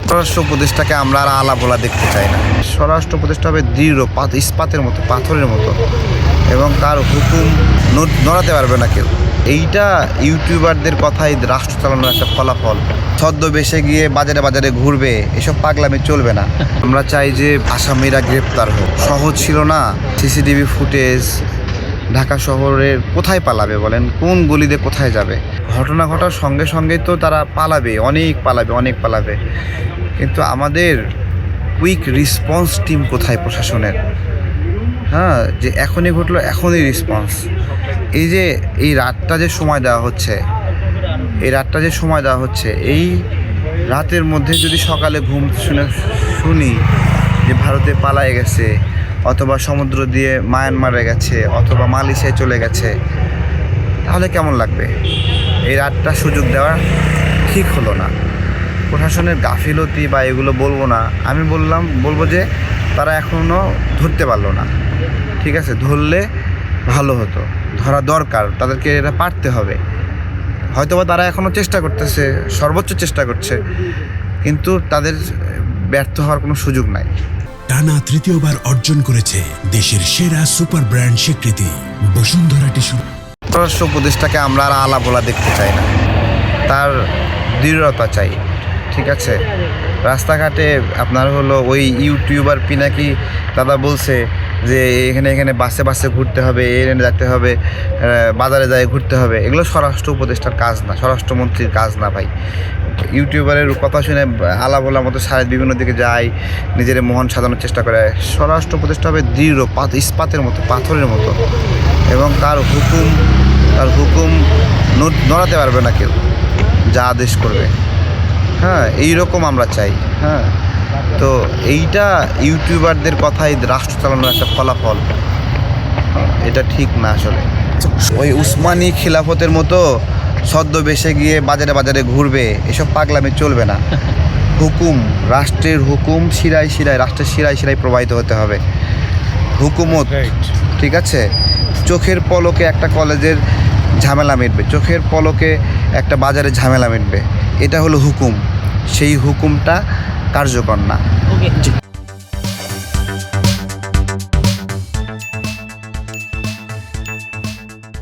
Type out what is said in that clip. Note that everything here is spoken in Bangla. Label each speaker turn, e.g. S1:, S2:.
S1: স্বরাষ্ট্র উপদেষ্টাকে আমরা আর আলা ভোলা দেখতে চাই না। স্বরাষ্ট্র উপদেষ্টা হবে দৃঢ় ইস্পাতের মতো, পাথরের মতো, এবং তার হুকুম নড়াতে পারবে না কেউ। এইটা ইউটিউবারদের কথাই রাষ্ট্র চালানোর একটা ফলাফল। ছদ্মবেশে গিয়ে বাজারে বাজারে ঘুরবে, এসব পাগলামি চলবে না। আমরা চাই যে আসামিরা গ্রেপ্তার হোক। সহজ ছিল না। সিসিটিভি ফুটেজ ঢাকা শহরের কোথায় পালাবে বলেন, কোন গলিতে কোথায় যাবে? ঘটনা ঘটার সঙ্গে সঙ্গেই তো তারা পালাবে, অনেক পালাবে। কিন্তু আমাদের কুইক রেসপন্স টিম কোথায় প্রশাসনের? হ্যাঁ, যে এখনই ঘটলো এখনই রেসপন্স। এই রাতটা যে সময় দেওয়া হচ্ছে, এই রাতের মধ্যে যদি সকালে ঘুম শুনি যে ভারতে পালায়ে গেছে, অথবা সমুদ্র দিয়ে মায়ানমারে গেছে, অথবা মালয়েশিয়ায় চলে গেছে, তাহলে কেমন লাগবে? এই রাতটা সুযোগ দেওয়া ঠিক হলো না। প্রশাসনের গাফিলতি বা এগুলো বলবো না, আমি বলবো যে তারা এখনও ধরতে পারলো না। ঠিক আছে, ধরলে ভালো হতো, ধরা দরকার, তাদেরকে এটা পারতে হবে। হয়তোবা তারা এখনও চেষ্টা করতেছে, সর্বোচ্চ চেষ্টা করছে, কিন্তু তাদের ব্যর্থ হওয়ার কোনো সুযোগ নাই।
S2: টানা তৃতীয়বার অর্জন করেছে দেশের সেরা সুপার ব্র্যান্ড স্বীকৃতি বসুন্ধরা টিস্যু।
S1: স্বরাষ্ট্র উপদেষ্টাকে আমরা আর আলা ভোলা দেখতে চাই না, তার দৃঢ়তা চাই। ঠিক আছে, রাস্তাঘাটে আপনার হলো ওই ইউটিউবার পিনাকি দাদা বলছে যে এখানে বাসে ঘুরতে হবে, এখানে যেতে হবে, বাজারে যায় ঘুরতে হবে। এগুলো স্বরাষ্ট্র উপদেষ্টার কাজ না, স্বরাষ্ট্রমন্ত্রীর কাজ না ভাই। ইউটিউবারের কথা শুনে আলা ভোলার মতো সারা বিভিন্ন দিকে যায়, নিজের মহান সাজানোর চেষ্টা করে। স্বরাষ্ট্র উপদেষ্টা হবে দৃঢ় ইস্পাতের মতো, পাথরের মতো, এবং তার হুকুম নড়াতে পারবে না কেউ, যা আদেশ করবে। হ্যাঁ, এইরকম আমরা চাই। হ্যাঁ, তো এইটা ইউটিউবারদের কথাই রাষ্ট্র চালানোর একটা ফলাফল। এটা ঠিক না আসলে। ওই উসমানী খিলাফতের মতো ছদ্মবেশে গিয়ে বাজারে বাজারে ঘুরবে, এসব পাগলামি চলবে না। রাষ্ট্রের হুকুম রাষ্ট্রের শিরায় প্রবাহিত হতে হবে। হুকুমত, ঠিক আছে? চোখের পলকে একটা কলেজের ঝামেলা মিটবে, চোখের পলকে একটা বাজারে ঝামেলা মিটবে। এটা হলো হুকুম, সেই হুকুমটা কার্যকর না।